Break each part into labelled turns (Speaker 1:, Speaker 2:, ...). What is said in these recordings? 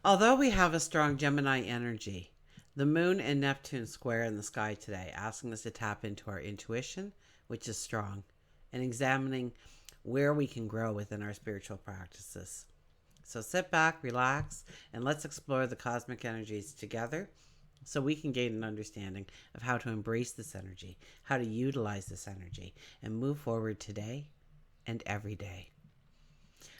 Speaker 1: Although we have a strong Gemini energy, the moon and Neptune square in the sky today, asking us to tap into our intuition, which is strong, and examining where we can grow within our spiritual practices. So sit back, relax, and let's explore the cosmic energies together so we can gain an understanding of how to embrace this energy, how to utilize this energy, and move forward today and every day.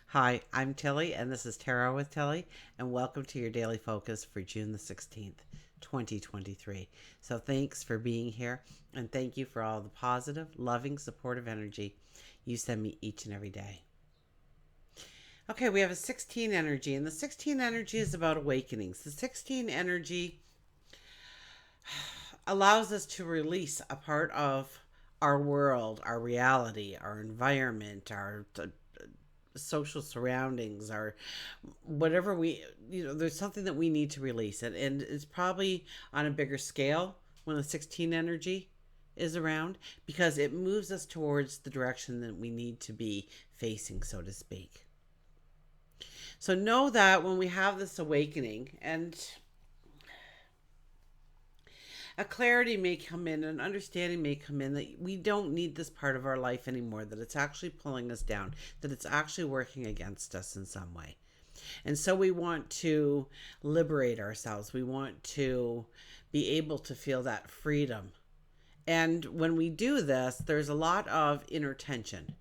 Speaker 1: Hi, I'm Tilly, and this is Tarot with Tilly, and welcome to your daily focus for June the 16th, 2023. So thanks for being here, and thank you for all the positive, loving, supportive energy you send me each and every day. Okay, we have a 16 energy, and the 16 energy is about awakenings. The 16 energy allows us to release a part of our world, our reality, our environment, our social surroundings, our whatever there's something that we need to release. And it's probably on a bigger scale when the 16 energy is around, because it moves us towards the direction that we need to be facing, so to speak. So know that when we have this awakening, and a clarity may come in, an understanding may come in that we don't need this part of our life anymore, that it's actually pulling us down, that it's actually working against us in some way. And so we want to liberate ourselves. We want to be able to feel that freedom. And when we do this, there's a lot of inner tension,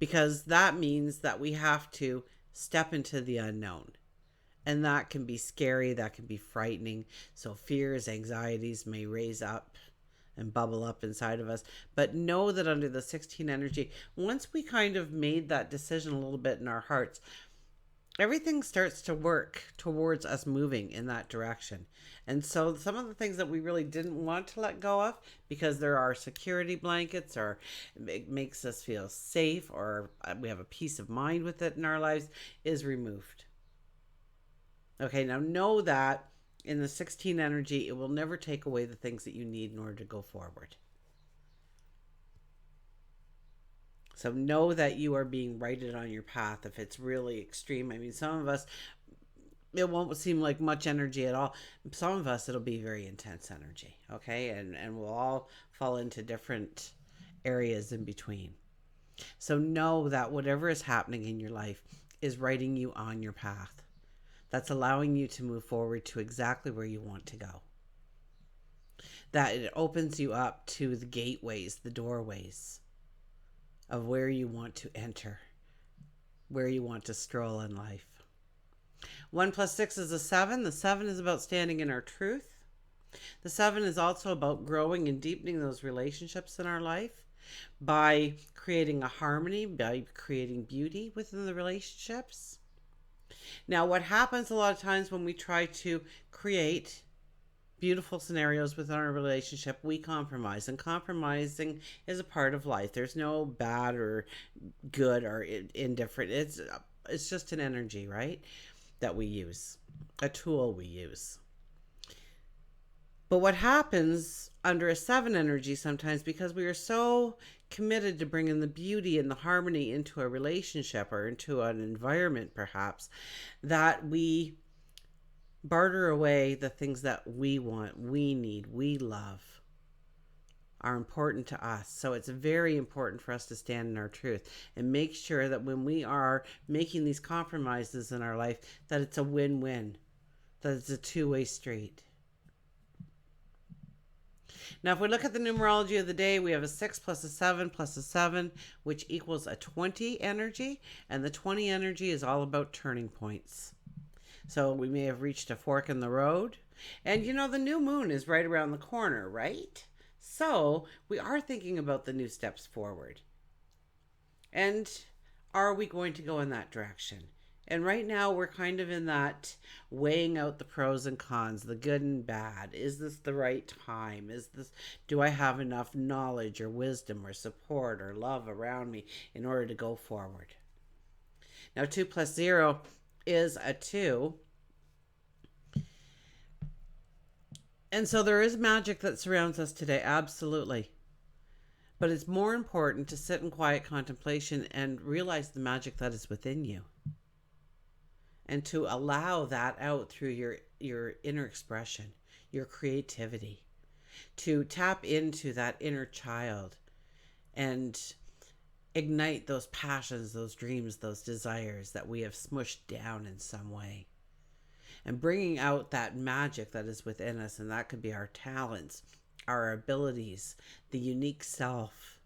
Speaker 1: because that means that we have to step into the unknown. And that can be scary, that can be frightening. So fears, anxieties may raise up and bubble up inside of us. But know that under the 16 energy, once we kind of made that decision a little bit in our hearts, everything starts to work towards us moving in that direction. And so some of the things that we really didn't want to let go of, because there are security blankets, or it makes us feel safe, or we have a peace of mind with it in our lives, is removed. Okay, now know that in the 16 energy, it will never take away the things that you need in order to go forward. So know that you are being righted on your path if it's really extreme. I mean, some of us, it won't seem like much energy at all. Some of us, it'll be very intense energy, okay? And we'll all fall into different areas in between. So know that whatever is happening in your life is righting you on your path. That's allowing you to move forward to exactly where you want to go. That it opens you up to the gateways, the doorways of where you want to enter, where you want to stroll in life. 1 + 6 is a 7. The 7 is about standing in our truth. The 7 is also about growing and deepening those relationships in our life by creating a harmony, by creating beauty within the relationships. Now, what happens a lot of times when we try to create beautiful scenarios within our relationship, we compromise. And compromising is a part of life. There's no bad or good or indifferent. It's just an energy, right? That we use, a tool we use. But what happens under a 7 energy sometimes, because we are so committed to bringing the beauty and the harmony into a relationship or into an environment perhaps, that we barter away the things that we want, we need, we love, are important to us. So it's very important for us to stand in our truth and make sure that when we are making these compromises in our life, that it's a win-win, that it's a two-way street. Now, if we look at the numerology of the day, we have a 6 + a 7 + a 7, which equals a 20 energy. And the 20 energy is all about turning points. So we may have reached a fork in the road. And the new moon is right around the corner, right? So we are thinking about the new steps forward. And are we going to go in that direction? And right now we're kind of in that weighing out the pros and cons, the good and bad. Is this the right time? Do I have enough knowledge or wisdom or support or love around me in order to go forward? Now 2 + 0 is a 2. And so there is magic that surrounds us today, absolutely. But it's more important to sit in quiet contemplation and realize the magic that is within you. and to allow that out through your inner expression, your creativity, to tap into that inner child and ignite those passions, those dreams, those desires that we have smushed down in some way. And bringing out that magic that is within us, and that could be our talents, our abilities, the unique self,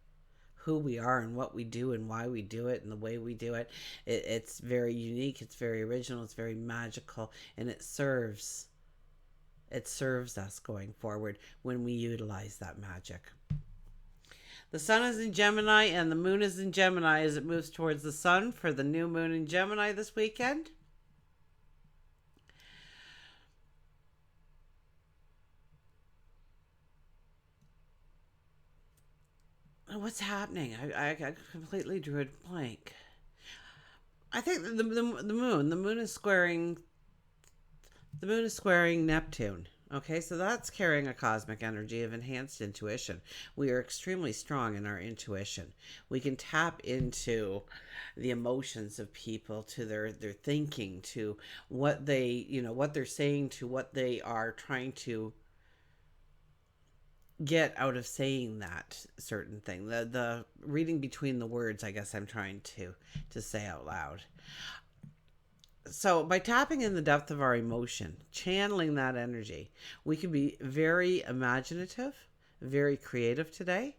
Speaker 1: who we are and what we do and why we do it and the way we do it. It's very unique, it's very original, it's very magical, and it serves us going forward when we utilize that magic. The sun is in Gemini and the moon is in Gemini as it moves towards the sun for the new moon in Gemini this weekend. What's happening? I completely drew a blank. I think the moon is squaring Neptune. Okay, so that's carrying a cosmic energy of enhanced intuition. We are extremely strong in our intuition. We can tap into the emotions of people, to their thinking, to what what they're saying, to what they are trying to get out of saying that certain thing. The reading between the words, I guess I'm trying to say out loud. So by tapping in the depth of our emotion, channeling that energy, we can be very imaginative, very creative today.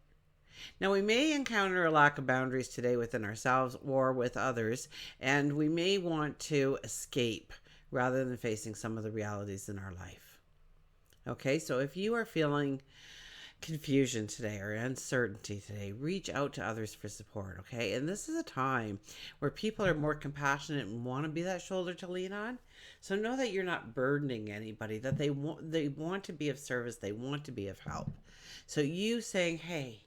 Speaker 1: Now, we may encounter a lack of boundaries today within ourselves or with others, and we may want to escape rather than facing some of the realities in our life. Okay, so if you are feeling confusion today or uncertainty today, reach out to others for support. Okay, and this is a time where people are more compassionate and want to be that shoulder to lean on. So know that you're not burdening anybody, that they want to be of service, they want to be of help. So you saying, hey,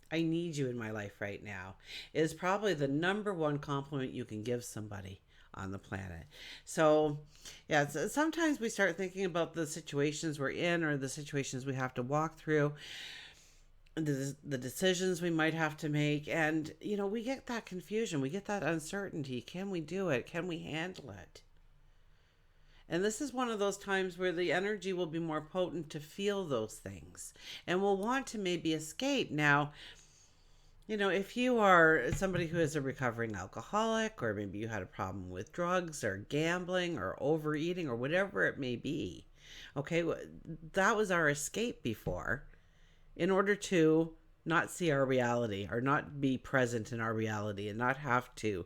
Speaker 1: I need you in my life right now, is probably the number one compliment you can give somebody on the planet. So, yeah, sometimes we start thinking about the situations we're in or the situations we have to walk through, the decisions we might have to make, and we get that confusion, we get that uncertainty. Can we do it? Can we handle it? And this is one of those times where the energy will be more potent to feel those things, and we'll want to maybe escape. Now, if you are somebody who is a recovering alcoholic, or maybe you had a problem with drugs or gambling or overeating or whatever it may be, okay, that was our escape before, in order to not see our reality or not be present in our reality and not have to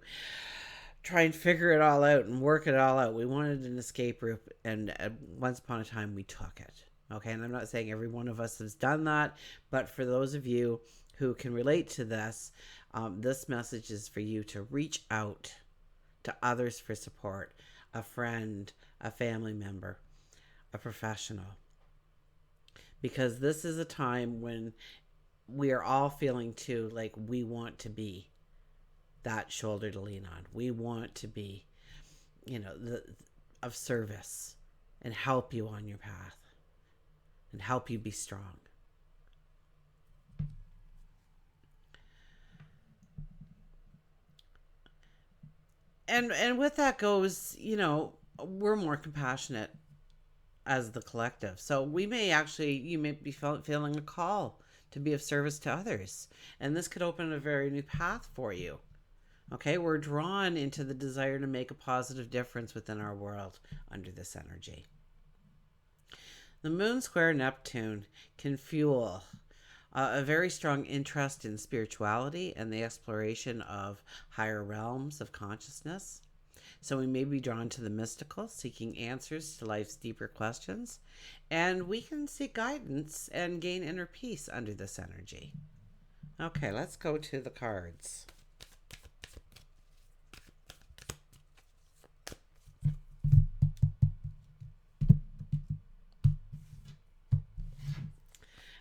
Speaker 1: try and figure it all out and work it all out. We wanted an escape route, and once upon a time we took it. Okay, and I'm not saying every one of us has done that, but for those of you who can relate to this, this message is for you to reach out to others for support, a friend, a family member, a professional. Because this is a time when we are all feeling too like we want to be that shoulder to lean on. We want to be, of service and help you on your path and help you be strong. And with that goes, we're more compassionate as the collective. So you may be feeling a call to be of service to others. And this could open a very new path for you. Okay, we're drawn into the desire to make a positive difference within our world under this energy. The moon square Neptune can fuel a very strong interest in spirituality and the exploration of higher realms of consciousness. So we may be drawn to the mystical, seeking answers to life's deeper questions, and we can seek guidance and gain inner peace under this energy. Okay, let's go to the cards.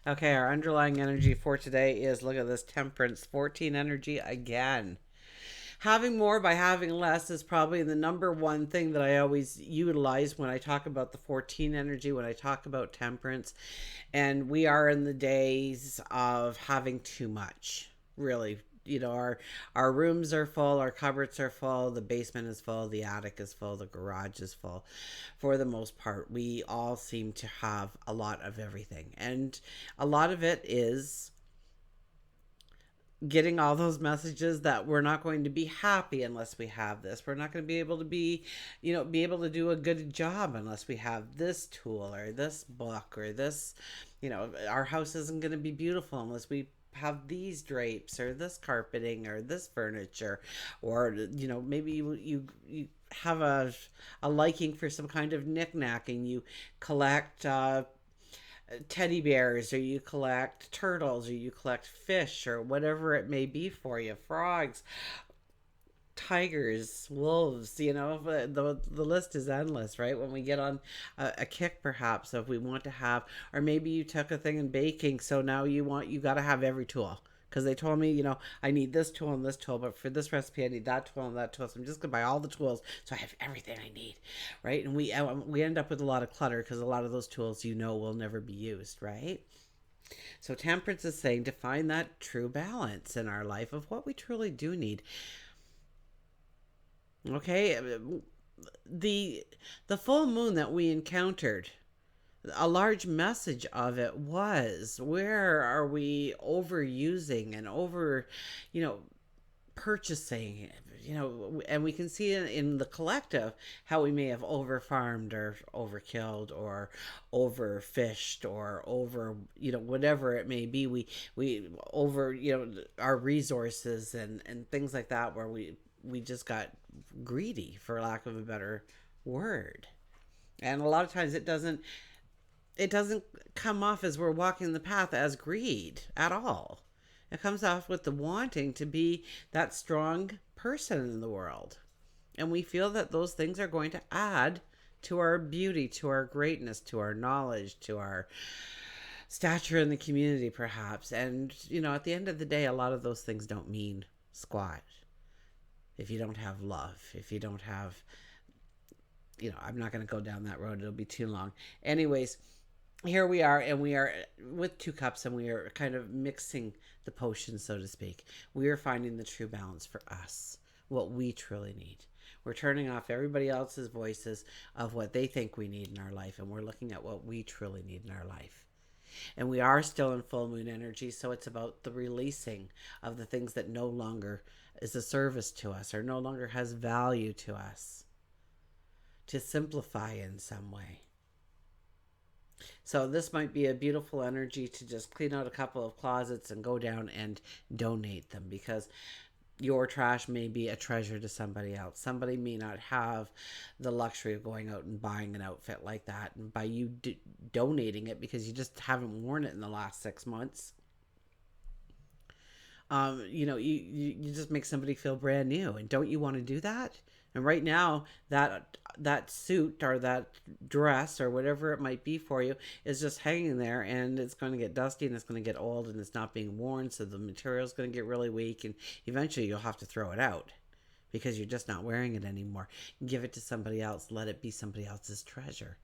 Speaker 1: Okay, our underlying energy for today is, look at this, Temperance, 14 energy again. Having more by having less is probably the number one thing that I always utilize when I talk about the 14 energy, when I talk about temperance. And we are in the days of having too much, really. our rooms are full, our cupboards are full, the basement is full, the attic is full, the garage is full. For the most part, we all seem to have a lot of everything. And a lot of it is getting all those messages that we're not going to be happy unless we have this. We're not going to be able to be able to do a good job unless we have this tool or this book or this, our house isn't going to be beautiful unless we have these drapes or this carpeting or this furniture, or maybe you have a liking for some kind of knickknack and you collect teddy bears, or you collect turtles, or you collect fish, or whatever it may be for you, frogs, tigers, wolves, the list is endless, right? When we get on a kick, perhaps, if we want to have, or maybe you took a thing in baking, so now you got to have every tool. Because they told me, I need this tool and this tool, but for this recipe, I need that tool and that tool. So I'm just going to buy all the tools so I have everything I need, right? And we end up with a lot of clutter because a lot of those tools, will never be used, right? So Temperance is saying to find that true balance in our life of what we truly do need. Okay, the full moon that we encountered, a large message of it was, where are we overusing and over, purchasing, and we can see in the collective how we may have overfarmed or overkilled or overfished or over, whatever it may be. We over, our resources and things like that, where we just got greedy, for lack of a better word. And a lot of times it doesn't come off as we're walking the path as greed at all. It comes off with the wanting to be that strong person in the world. And we feel that those things are going to add to our beauty, to our greatness, to our knowledge, to our stature in the community, perhaps. And, at the end of the day, a lot of those things don't mean squat. If you don't have love, if you don't have, I'm not going to go down that road. It'll be too long. Anyways, here we are, and we are with 2 cups, and we are kind of mixing the potion, so to speak. We are finding the true balance for us, what we truly need. We're turning off everybody else's voices of what they think we need in our life, and we're looking at what we truly need in our life. And we are still in full moon energy, so it's about the releasing of the things that no longer is a service to us or no longer has value to us, to simplify in some way. So this might be a beautiful energy to just clean out a couple of closets and go down and donate them, because your trash may be a treasure to somebody else. Somebody may not have the luxury of going out and buying an outfit like that, and by you donating it because you just haven't worn it in the last 6 months, you just make somebody feel brand new. And don't you want to do that? And right now, that suit or that dress or whatever it might be for you is just hanging there, and it's going to get dusty and it's going to get old and it's not being worn, so the material is going to get really weak, and eventually you'll have to throw it out because you're just not wearing it anymore. Give it to somebody else. Let it be somebody else's treasure.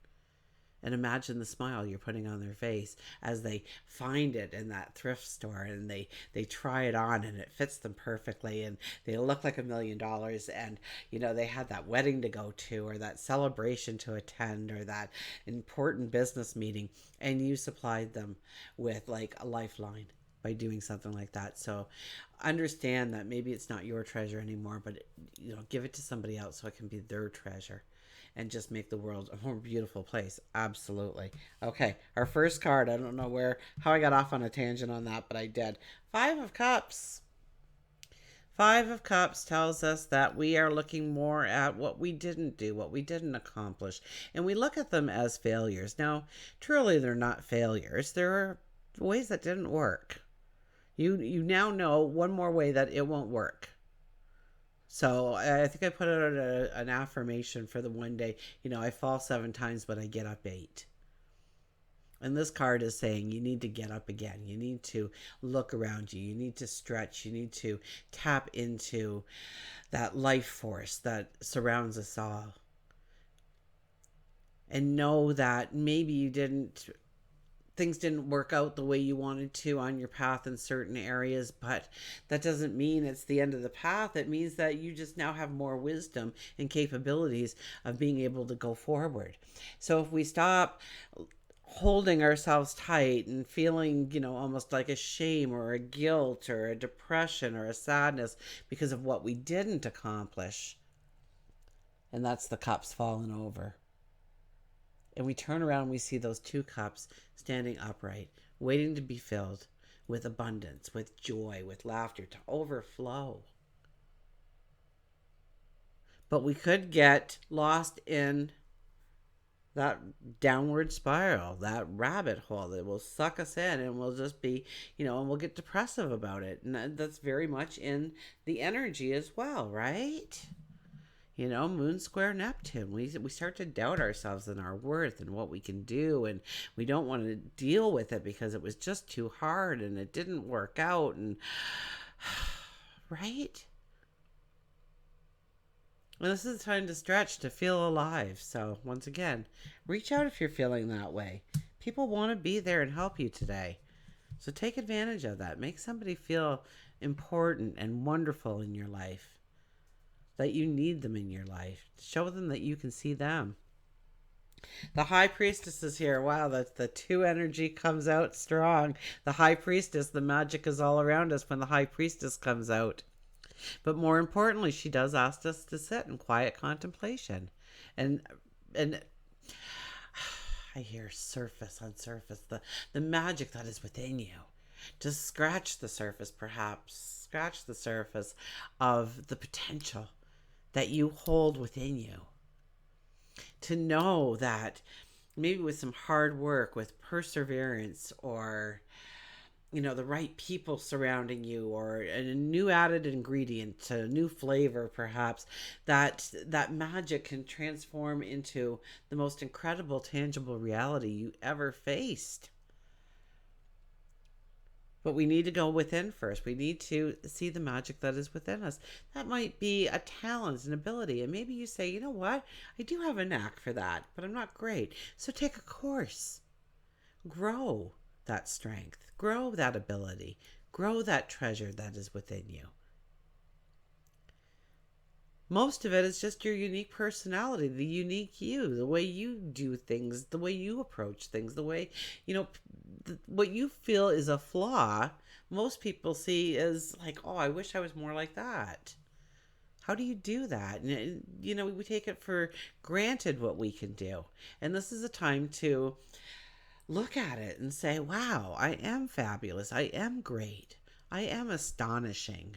Speaker 1: And imagine the smile you're putting on their face as they find it in that thrift store, and they try it on and it fits them perfectly, and they look like $1 million, and they had that wedding to go to, or that celebration to attend, or that important business meeting, and you supplied them with like a lifeline by doing something like that. So understand that maybe it's not your treasure anymore, but give it to somebody else so it can be their treasure, and just make the world a more beautiful place. Absolutely. Okay, our first card. I don't know how I got off on a tangent on that, but I did. 5 of Cups. 5 of Cups tells us that we are looking more at what we didn't do, what we didn't accomplish, and we look at them as failures. Now, truly, they're not failures. There are ways that didn't work. You now know one more way that it won't work. So I think I put out an affirmation for the one day, I fall 7 times, but I get up 8. And this card is saying you need to get up again. You need to look around you. You need to stretch. You need to tap into that life force that surrounds us all. And know that maybe you didn't things didn't work out the way you wanted to on your path in certain areas, but that doesn't mean it's the end of the path. It means that you just now have more wisdom and capabilities of being able to go forward. So if we stop holding ourselves tight and feeling, almost like a shame or a guilt or a depression or a sadness because of what we didn't accomplish, and that's the cups falling over. And we turn around and we see those two cups standing upright, waiting to be filled with abundance, with joy, with laughter to overflow. But we could get lost in that downward spiral, that rabbit hole that will suck us in, and we'll just be, and we'll get depressive about it. And that's very much in the energy as well, right? Moon square Neptune. We start to doubt ourselves and our worth and what we can do, and we don't want to deal with it because it was just too hard and it didn't work out, and right? And this is the time to stretch, to feel alive. So once again, reach out if you're feeling that way. People want to be there and help you today. So take advantage of that. Make somebody feel important and wonderful in your life. That you need them in your life. Show them that you can see them. The High Priestess is here. Wow, the two energy comes out strong. The High Priestess, the magic is all around us when the High Priestess comes out. But more importantly, she does ask us to sit in quiet contemplation. And I hear surface on surface, the magic that is within you. Just scratch the surface, perhaps. Scratch the surface of the potential that you hold within you. To know that maybe with some hard work, with perseverance, or the right people surrounding you, or a new added ingredient, a new flavor perhaps, that magic can transform into the most incredible tangible reality you ever faced. But we need to go within first. We need to see the magic that is within us. That might be a talent, an ability. And maybe you say, you know what? I do have a knack for that, but I'm not great. So take a course. Grow that strength. Grow that ability. Grow that treasure that is within you. Most of it is just your unique personality, the unique you, the way you do things, the way you approach things, the way, what you feel is a flaw, most people see as like, oh, I wish I was more like that. How do you do that? And, we take it for granted what we can do. And this is a time to look at it and say, wow, I am fabulous. I am great. I am astonishing.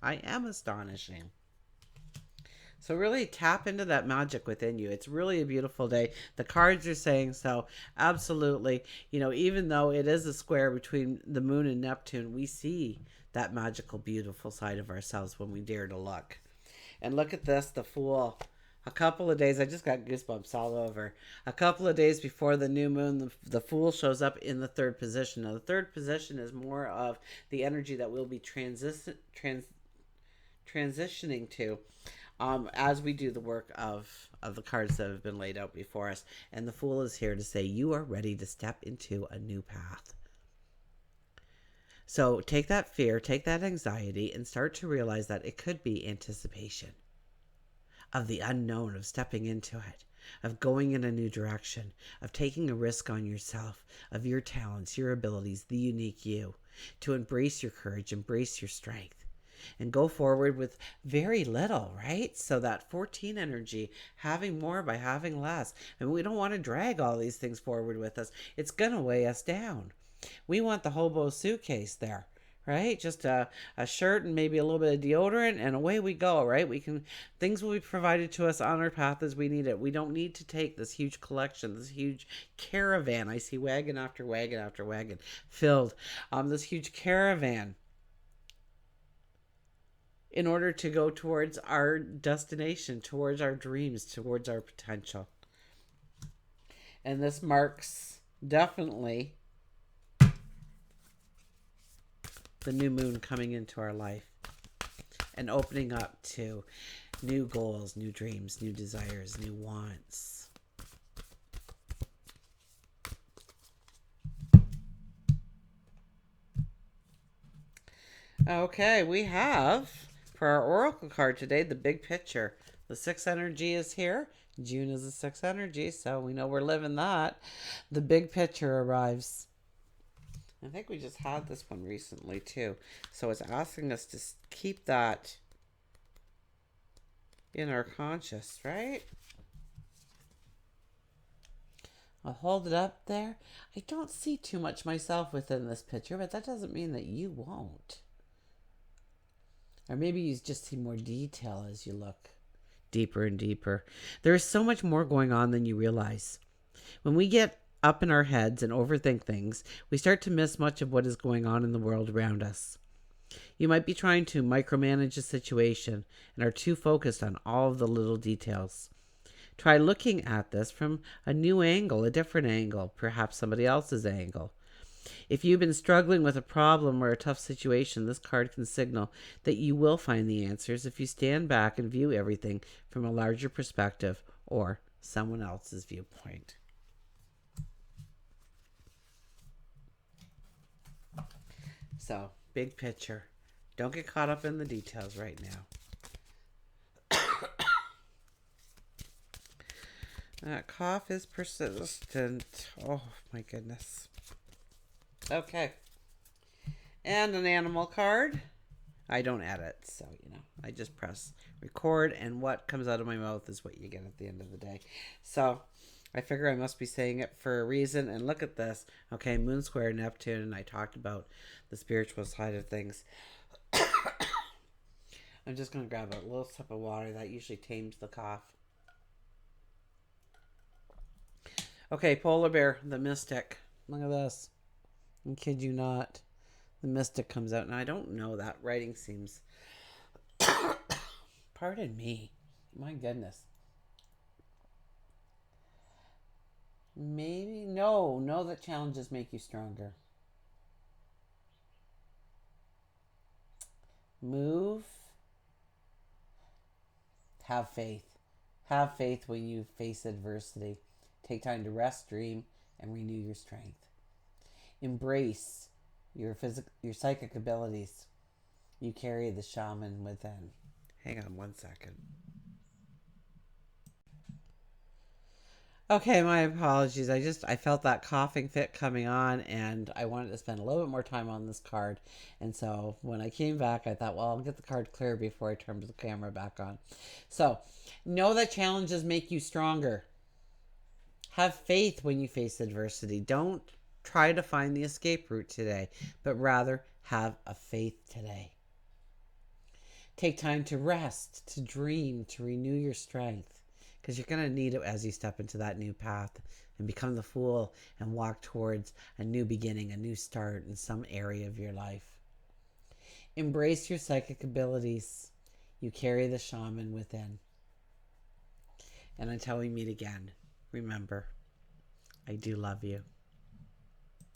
Speaker 1: I am astonishing. So really tap into that magic within you. It's really a beautiful day. The cards are saying so. Absolutely. Even though it is a square between the moon and Neptune, we see that magical, beautiful side of ourselves when we dare to look. And look at this, the Fool. A couple of days, I just got goosebumps all over. A couple of days before the new moon, the Fool shows up in the third position. Now, the third position is more of the energy that we'll be transitioning to as we do the work of the cards that have been laid out before us. And the Fool is here to say, you are ready to step into a new path. So take that fear, take that anxiety, and start to realize that it could be anticipation of the unknown, of stepping into it, of going in a new direction, of taking a risk on yourself, of your talents, your abilities, the unique you, to embrace your courage, embrace your strength, and go forward with very little, right? So that 14 energy, having more by having less. And we don't want to drag all these things forward with us. It's going to weigh us down. We want the hobo suitcase there, right? Just a shirt and maybe a little bit of deodorant, and away we go, right? Things will be provided to us on our path as we need it. We don't need to take this huge collection, this huge caravan. I see wagon after wagon after wagon filled. This huge caravan in order to go towards our destination, towards our dreams, towards our potential. And this marks definitely the new moon coming into our life and opening up to new goals, new dreams, new desires, new wants. Okay, we have for our oracle card today the big picture. The sixth energy is here. June is the sixth energy, so we know we're living that. The big picture arrives. I think we just had this one recently too. So it's asking us to keep that in our conscious, right? I'll hold it up there. I don't see too much myself within this picture, but that doesn't mean that you won't. Or maybe you just see more detail as you look deeper and deeper. There is so much more going on than you realize. When we get up in our heads and overthink things, we start to miss much of what is going on in the world around us. You might be trying to micromanage a situation and are too focused on all of the little details. Try looking at this from a new angle, a different angle, perhaps somebody else's angle. If you've been struggling with a problem or a tough situation, this card can signal that you will find the answers if you stand back and view everything from a larger perspective or someone else's viewpoint. So, big picture. Don't get caught up in the details right now. That cough is persistent. Oh, my goodness. Okay. And an animal card. I don't edit, so, I just press record, and what comes out of my mouth is what you get at the end of the day. So, I figure I must be saying it for a reason, and look at this. Okay, Moon Square Neptune, and I talked about the spiritual side of things. I'm just going to grab a little sip of water. That usually tames the cough. Okay, Polar Bear, the Mystic. Look at this. I kid you not. The Mystic comes out. Now, I don't know. That writing seems... Pardon me. My goodness. Maybe... No. Know that challenges make you stronger. Move. Have faith. Have faith when you face adversity. Take time to rest, dream, and renew your strength. Embrace your psychic abilities. You carry the shaman within. Hang on one second. Okay, my apologies. I felt that coughing fit coming on, and I wanted to spend a little bit more time on this card. And so when I came back, I thought, well, I'll get the card clear before I turn the camera back on. So know that challenges make you stronger. Have faith when you face adversity. Don't try to find the escape route today, but rather have a faith today. Take time to rest, to dream, to renew your strength, because you're going to need it as you step into that new path and become the fool and walk towards a new beginning, a new start in some area of your life. Embrace your psychic abilities. You carry the shaman within. And until we meet again, remember, I do love you.